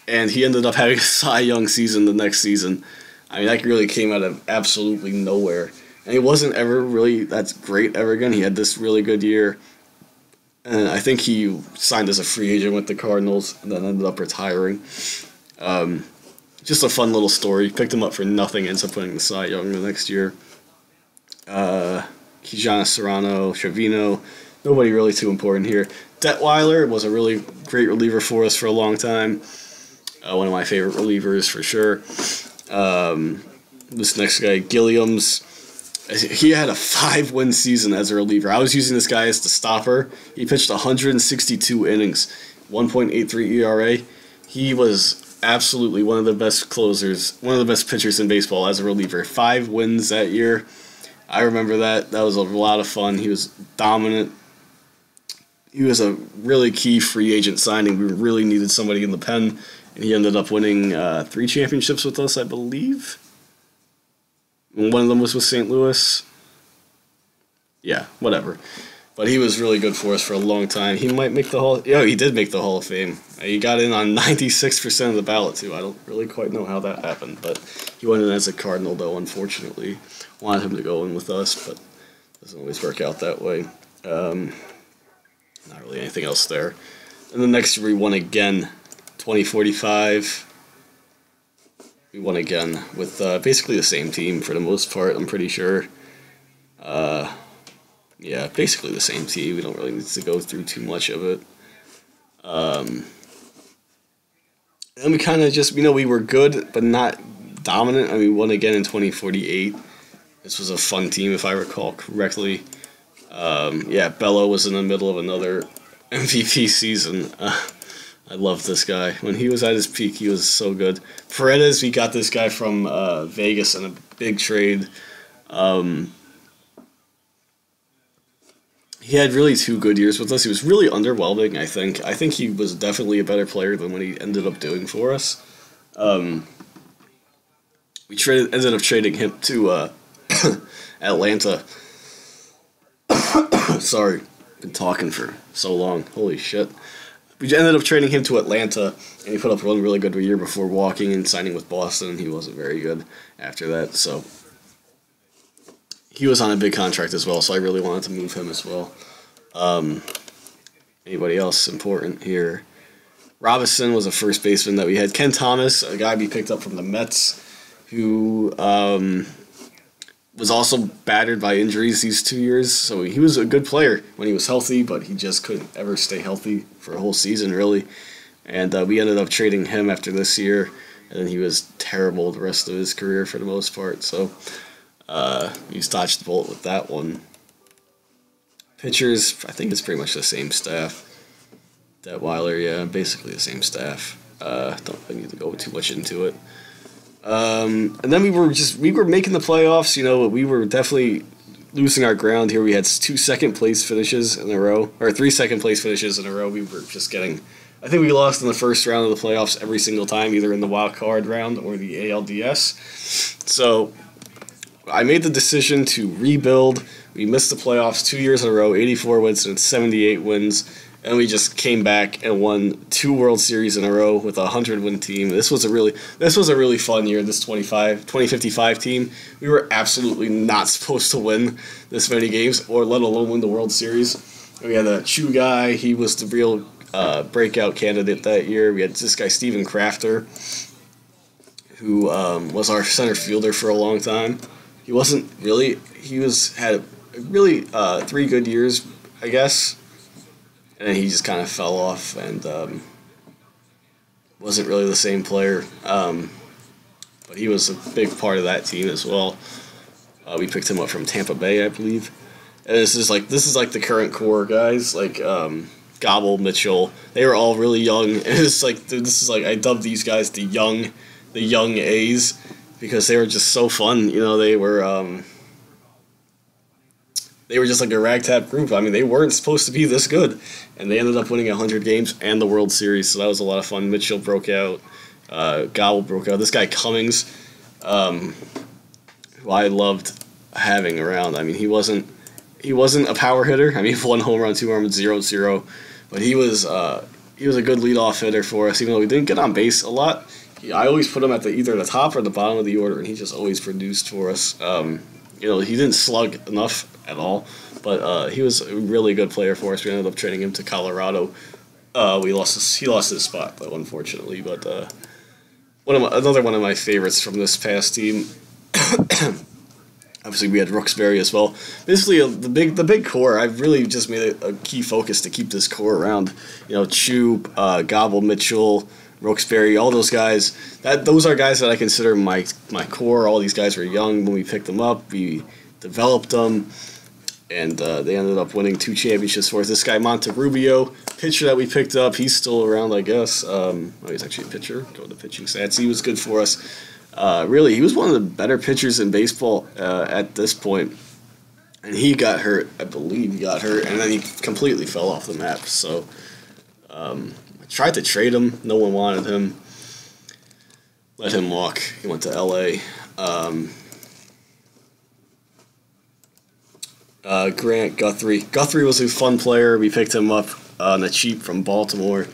And he ended up having a Cy Young season the next season. I mean, that really came out of absolutely nowhere. And he wasn't ever really that great ever again. He had this really good year. And I think he signed as a free agent with the Cardinals and then ended up retiring. Just a fun little story. Picked him up for nothing, ends up winning the Cy Young the next year. Kijana Serrano, Trevino. Nobody really too important here. Detweiler was a really great reliever for us for a long time. One of my favorite relievers for sure. This next guy, Gilliams, he had a 5-win season as a reliever. I was using this guy as the stopper. He pitched 162 innings, 1.83 ERA. He was absolutely one of the best closers, one of the best pitchers in baseball as a reliever. 5 wins that year. I remember that. That was a lot of fun. He was dominant. He was a really key free agent signing. We really needed somebody in the pen, and he ended up winning 3 championships with us, I believe. One of them was with St. Louis. Yeah, whatever. But he was really good for us for a long time. He might make the Hall... Yeah, he did make the Hall of Fame. He got in on 96% of the ballot, too. I don't really quite know how that happened, but he went in as a Cardinal, though, unfortunately. Wanted him to go in with us, but it doesn't always work out that way. Not really anything else there. And the next year we won again, 2045. We won again with basically the same team for the most part, I'm pretty sure. Yeah, basically the same team. We don't really need to go through too much of it. And we kind of just, we were good, but not dominant. I mean, we won again in 2048. This was a fun team, if I recall correctly. Yeah, Bello was in the middle of another MVP season. I love this guy. When he was at his peak, he was so good. Paredes, we got this guy from Vegas in a big trade. He had really 2 good years with us. He was really underwhelming, I think. I think he was definitely a better player than what he ended up doing for us. We ended up trading him to Atlanta. Sorry, been talking for so long. Holy shit. We ended up trading him to Atlanta, and he put up one really good year before walking and signing with Boston. He wasn't very good after that, so he was on a big contract as well, so I really wanted to move him as well. Anybody else important here? Robinson was a first baseman that we had. Ken Thomas, a guy we picked up from the Mets, who was also battered by injuries these 2 years. So he was a good player when he was healthy, but he just couldn't ever stay healthy for a whole season, really. And we ended up trading him after this year, and then he was terrible the rest of his career for the most part. So he's dodged the bullet with that one. Pitchers, I think it's pretty much the same staff. Detweiler, yeah, basically the same staff. Don't really need to go too much into it. And then we were making the playoffs. We were definitely losing our ground here. We had 2 second-place finishes in a row, or 3 second-place finishes in a row. We were just getting... I think we lost in the first round of the playoffs every single time, either in the wild card round or the ALDS. So I made the decision to rebuild. We missed the playoffs 2 years in a row, 84 wins and 78 wins. And we just came back and won 2 World Series in a row with a 100-win team. This was a really fun year, this 2055 team. We were absolutely not supposed to win this many games, or let alone win the World Series. We had a Chu guy. He was the real breakout candidate that year. We had this guy, Steven Crafter, who was our center fielder for a long time. He wasn't really... had really 3 good years, I guess. And then he just kind of fell off and wasn't really the same player. But he was a big part of that team as well. We picked him up from Tampa Bay, I believe. And this is like the current core guys, like Gobble, Mitchell. They were all really young. And it's like I dubbed these guys the young A's because they were just so fun. They were just like a ragtag group. I mean, they weren't supposed to be this good. And they ended up winning 100 games and the World Series, so that was a lot of fun. Mitchell broke out. Gobble broke out. This guy Cummings, who I loved having around. I mean, he wasn't a power hitter. I mean, 1 home run, 2 home runs, 0-0. But he was a good leadoff hitter for us, even though we didn't get on base a lot. I always put him at either the top or the bottom of the order, and he just always produced for us. He didn't slug enough at all, but he was a really good player for us. We ended up trading him to Colorado. He lost his spot, though, unfortunately. But another one of my favorites from this past team Obviously, we had Rooksbury as well. Basically, the big core. I've really just made it a key focus to keep this core around. Chu, Gobble, Mitchell, Rooksbury, all those guys. Those are guys that I consider my core. All these guys were young when we picked them up. We developed them, and they ended up winning 2 championships for us. This guy Monterrubio, pitcher that we picked up, he's still around, I guess. He's actually a pitcher. Go to pitching stats. He was good for us. Really, he was one of the better pitchers in baseball at this point. And he got hurt, I believe he got hurt, and then he completely fell off the map. So I tried to trade him. No one wanted him. Let him walk. He went to L.A. Grant Guthrie. Guthrie was a fun player. We picked him up on the cheap from Baltimore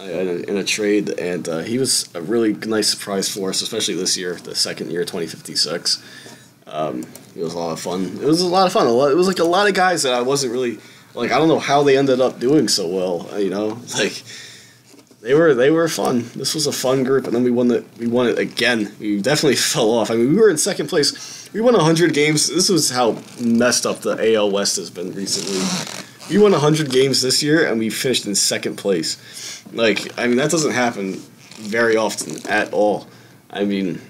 in a trade, and he was a really nice surprise for us, especially this year, the second year, 2056. It was a lot of fun. It was a lot of fun. It was like a lot of guys that I wasn't really I don't know how they ended up doing so well. They were fun. This was a fun group, and then we won it again. We definitely fell off. I mean, we were in second place. We won 100 games. This was how messed up the AL West has been recently. We won 100 games this year, and we finished in second place. That doesn't happen very often at all. I mean,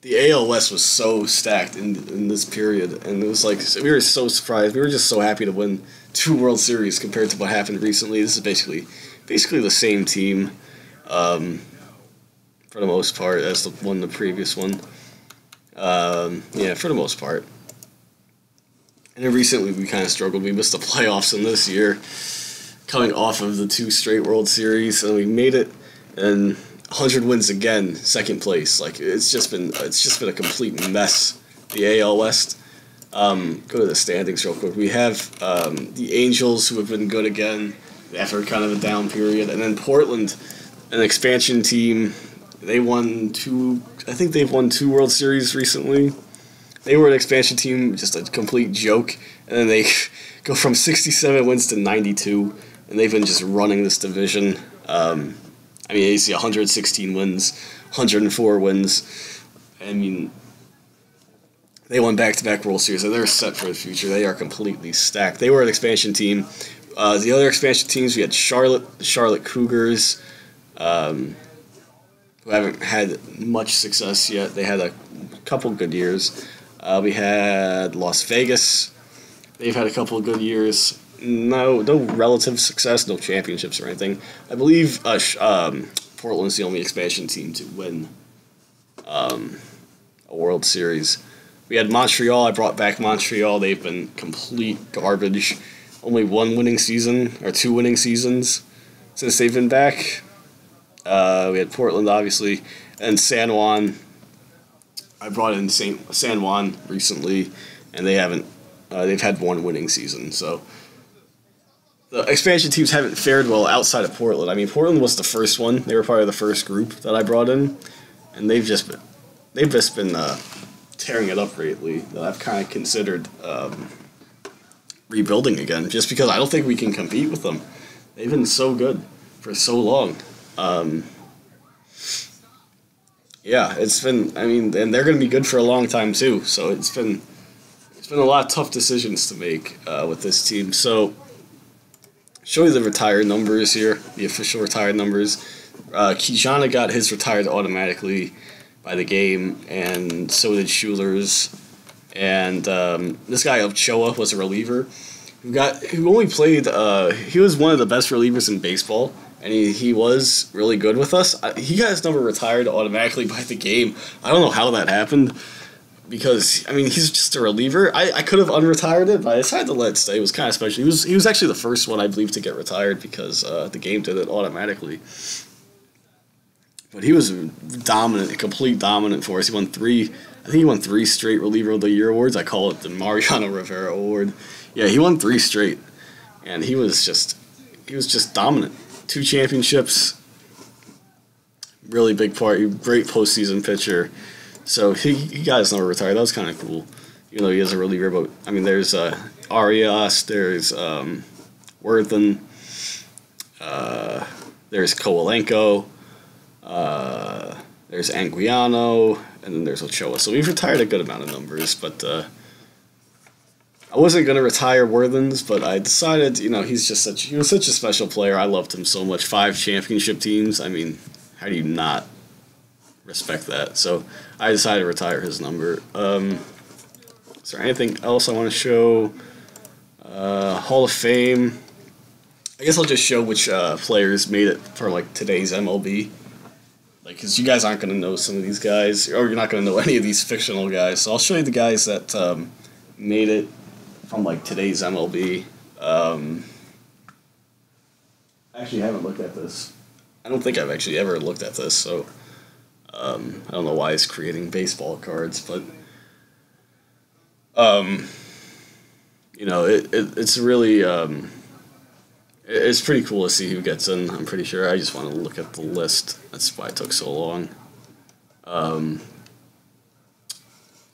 the AL West was so stacked in this period, and it was we were so surprised. We were just so happy to win 2 World Series compared to what happened recently. This is basically the same team, for the most part, as the previous one. For the most part. And then recently we kind of struggled. We missed the playoffs in this year, coming off of the 2 straight World Series, and we made it, and 100 wins again, second place. It's just been a complete mess. The AL West. Go to the standings real quick. We have the Angels, who have been good again after kind of a down period, and then Portland, an expansion team. They won 2. I think they've won 2 World Series recently. They were an expansion team, just a complete joke, and then they go from 67 wins to 92, and they've been just running this division. You see 116 wins, 104 wins. I mean, they won back-to-back World Series, and they're set for the future. They are completely stacked. They were an expansion team. The other expansion teams, we had the Charlotte Cougars, who haven't had much success yet. They had a couple good years. We had Las Vegas. They've had a couple of good years. No relative success, no championships or anything. I believe Portland's the only expansion team to win a World Series. We had Montreal. I brought back Montreal. They've been complete garbage. Only 1 winning season, or 2 winning seasons since they've been back. We had Portland, obviously, and San Juan. I brought in San Juan recently, and they haven't. They've had 1 winning season, so the expansion teams haven't fared well outside of Portland. I mean, Portland was the first one. They were part of the first group that I brought in, and they've just been tearing it up lately. That I've kind of considered rebuilding again, just because I don't think we can compete with them. They've been so good for so long. It's been. I mean, and they're going to be good for a long time too. So it's been a lot of tough decisions to make with this team. So, show you the retired numbers here, the official retired numbers. Kijana got his retired automatically by the game, and so did Schuler's. And this guy Ochoa was a reliever who only played. He was one of the best relievers in baseball. And he was really good with us. He got his number retired automatically by the game. I don't know how that happened, because, I mean, he's just a reliever. I could have unretired it, but I decided to let it stay. It was kind of special. He was actually the first one, I believe, to get retired, because the game did it automatically. But he was dominant, a complete dominant for us. He won 3 straight Reliever of the Year awards. I call it the Mariano Rivera Award. Yeah, he won 3 straight, and he was just dominant. 2 championships, really big part. Great postseason pitcher. So he got his number retired. That was kind of cool, even though he is a reliever. But I mean, there's Arias, there's Worthen, there's Kowalenko. There's Anguiano, and then there's Ochoa. So we've retired a good amount of numbers, but I wasn't gonna retire Worthens, but I decided, he was such a special player. I loved him so much. 5 championship teams. I mean, how do you not respect that? So I decided to retire his number. Is there anything else I want to show? Hall of Fame. I guess I'll just show which players made it for like today's MLB. Like, because you guys aren't going to know some of these guys, or you're not going to know any of these fictional guys. So I'll show you the guys that made it from like today's MLB. I actually haven't looked at this. I don't think I've actually ever looked at this, so I don't know why it's creating baseball cards, but it's really it's pretty cool to see who gets in. I'm pretty sure. I just want to look at the list. That's why it took so long.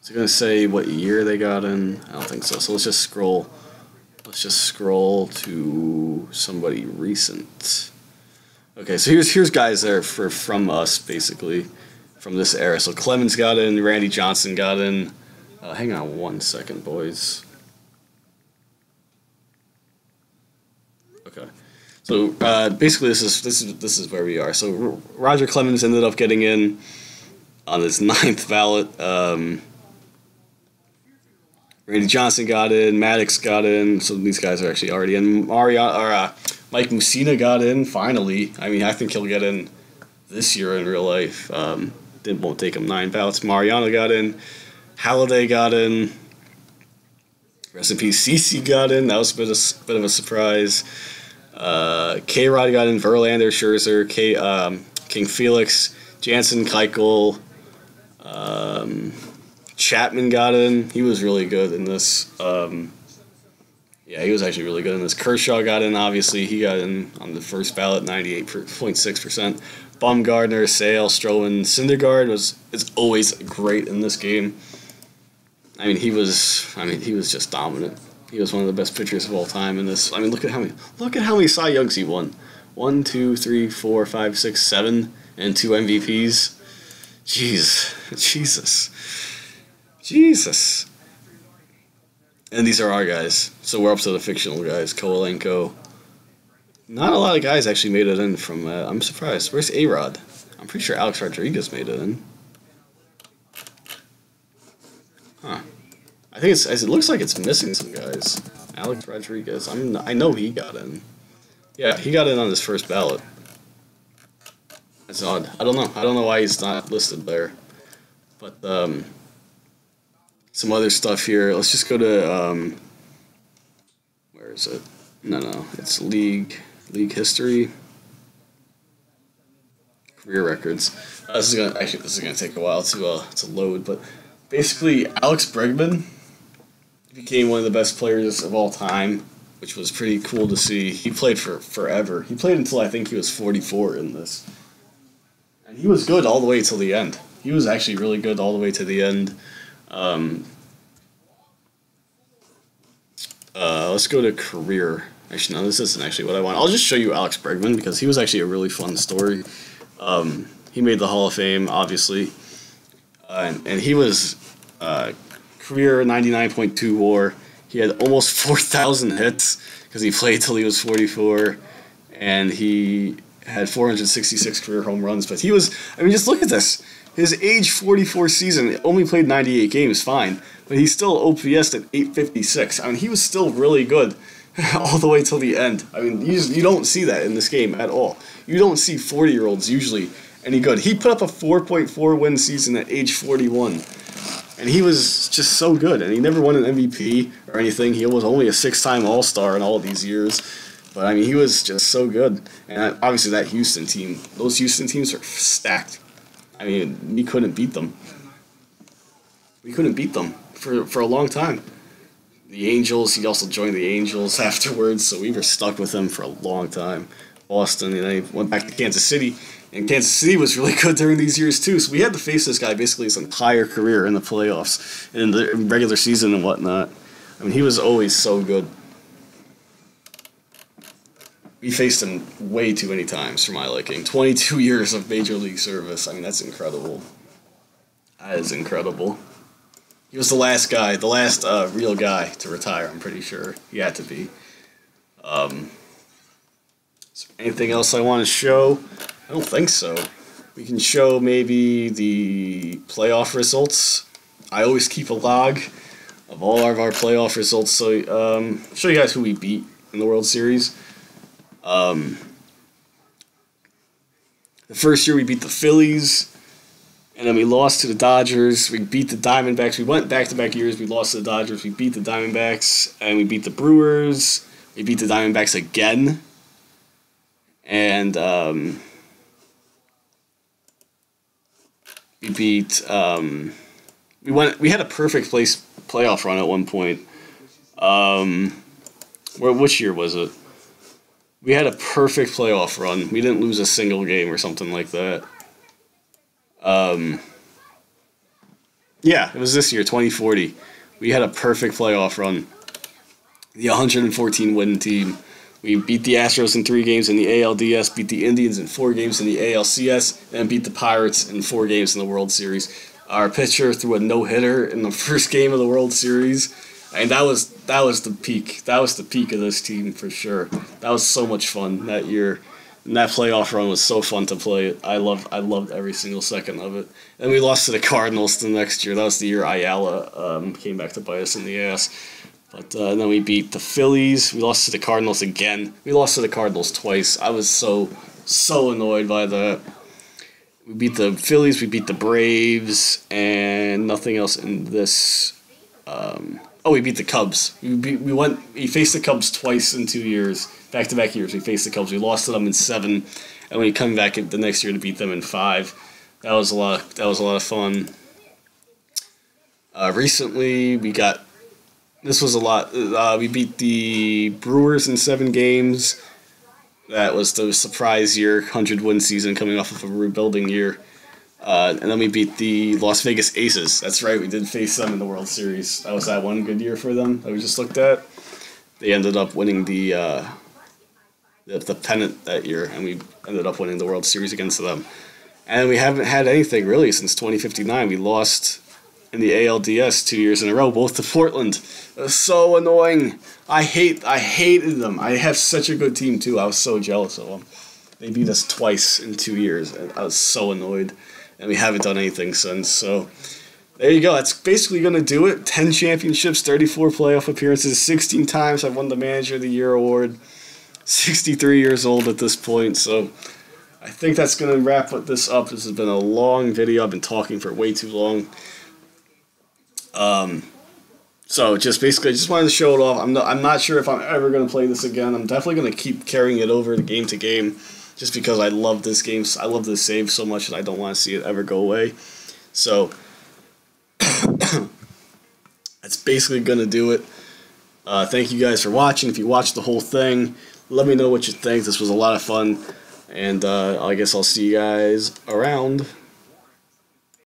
Is it gonna say what year they got in? I don't think so. So let's just scroll. Let's just scroll to somebody recent. Okay, so here's guys there from us basically, from this era. So Clemens got in, Randy Johnson got in. Hang on 1 second, boys. Okay, so basically this is where we are. So Roger Clemens ended up getting in on his 9th ballot. Randy Johnson got in, Maddox got in, so these guys are actually already in. Mike Mussina got in, finally. I mean, I think he'll get in this year in real life. Won't take him 9 ballots. Mariano got in. Halladay got in. Rest in peace, CeCe got in. That was a bit of a surprise. K-Rod got in, Verlander, Scherzer, King Felix, Jansen, Keuchel, Chapman got in. He was really good in this. He was actually really good in this. Kershaw got in, obviously. He got in on the first ballot, 98.6%. Bumgarner, Sale, Stroman, Syndergaard is always great in this game. I mean, he was just dominant. He was one of the best pitchers of all time in this. I mean, look at how many Cy Youngs he won. 1, 2, 3, 4, 5, 6, 7, and 2 MVPs. Jesus. And these are our guys. So we're up to the fictional guys. Kovalenko. Not a lot of guys actually made it in from that. I'm surprised. Where's A-Rod? I'm pretty sure Alex Rodriguez made it in. Huh. I think it looks like it's missing some guys. Alex Rodriguez. I know he got in. Yeah, he got in on his first ballot. That's odd. I don't know why he's not listed there. But some other stuff here. Let's just go to where is it? No, it's league history, career records. This is gonna take a while to load, but basically Alex Bregman became one of the best players of all time, which was pretty cool to see. He played for forever. He played until I think he was 44 in this, and he was good all the way till the end. He was actually really good all the way to the end. Let's go to career. Actually, no, this isn't actually what I want. I'll just show you Alex Bregman because he was actually a really fun story. He made the Hall of Fame, obviously, and he was career 99.2 WAR. He had almost 4,000 hits because he played till he was 44, and he had 466 career home runs. But he was, just look at this. His age 44 season, only played 98 games, fine, but he still OPS'd at 856. He was still really good all the way till the end. You don't see that in this game at all. You don't see 40-year-olds usually any good. He put up a 4.4 win season at age 41, and he was just so good. And he never won an MVP or anything. He was only a 6-time All-Star in all of these years. But he was just so good. And obviously that Houston team, those Houston teams are stacked. We couldn't beat them. We couldn't beat them for a long time. The Angels, he also joined the Angels afterwards, so we were stuck with him for a long time. Boston, and then he went back to Kansas City, and Kansas City was really good during these years too, so we had to face this guy basically his entire career in the playoffs, in the regular season and whatnot. He was always so good. we faced him way too many times for my liking. 22 years of Major League service. I mean, that's incredible. That is incredible. He was the last guy, the last real guy to retire, I'm pretty sure. He had to be. Is there anything else I want to show? I don't think so. We can show maybe the playoff results. I always keep a log of all of our playoff results. So I'll show you guys who we beat in the World Series. The first year we beat the Phillies. And then we lost to the Dodgers. We beat the Diamondbacks. We went back-to-back years. We lost to the Dodgers. We beat the Diamondbacks. And we beat the Brewers. We beat the Diamondbacks again. And we beat... We had a perfect playoff run at one point. Which year was it? We had a perfect playoff run. We didn't lose a single game or something like that. Yeah, it was this year, 2040. We had a perfect playoff run. The 114 win team. We beat the Astros in 3 games in the ALDS, beat the Indians in 4 games in the ALCS, and beat the Pirates in 4 games in the World Series. Our pitcher threw a no-hitter in the first game of the World Series, and that was the peak. That was the peak of this team for sure. That was so much fun that year. And that playoff run was so fun to play. I loved every single second of it. And we lost to the Cardinals the next year. That was the year Ayala came back to bite us in the ass. But then we beat the Phillies. We lost to the Cardinals again. We lost to the Cardinals twice. I was so annoyed by that. We beat the Phillies. We beat the Braves, and nothing else in this. We beat the Cubs. We faced the Cubs twice in 2 years. Back-to-back years, we faced the Cubs. We lost to them in 7, and we come back the next year to beat them in 5. That was a lot of fun. Recently, this was a lot. We beat the Brewers in 7 games. That was the surprise year, 100-win season coming off of a rebuilding year. And then we beat the Las Vegas Aces. That's right, we did face them in the World Series. That was that one good year for them that we just looked at. They ended up winning the pennant that year, and we ended up winning the World Series against them. And we haven't had anything really since 2059. We lost in the ALDS 2 years in a row, both to Portland. It was so annoying. I hated them. I have such a good team too. I was so jealous of them. They beat us twice in 2 years, and I was so annoyed. And we haven't done anything since. So there you go. That's basically going to do it. 10 championships, 34 playoff appearances, 16 times I've won the Manager of the Year award. 63 years old at this point. So I think that's going to wrap this up. This has been a long video. I've been talking for way too long. So just wanted to show it off. I'm not sure if I'm ever going to play this again. I'm definitely going to keep carrying it over to game, just because I love this game. I love this save so much, and I don't want to see it ever go away. So that's basically going to do it. Thank you guys for watching. If you watched the whole thing, let me know what you think. This was a lot of fun, and I guess I'll see you guys around.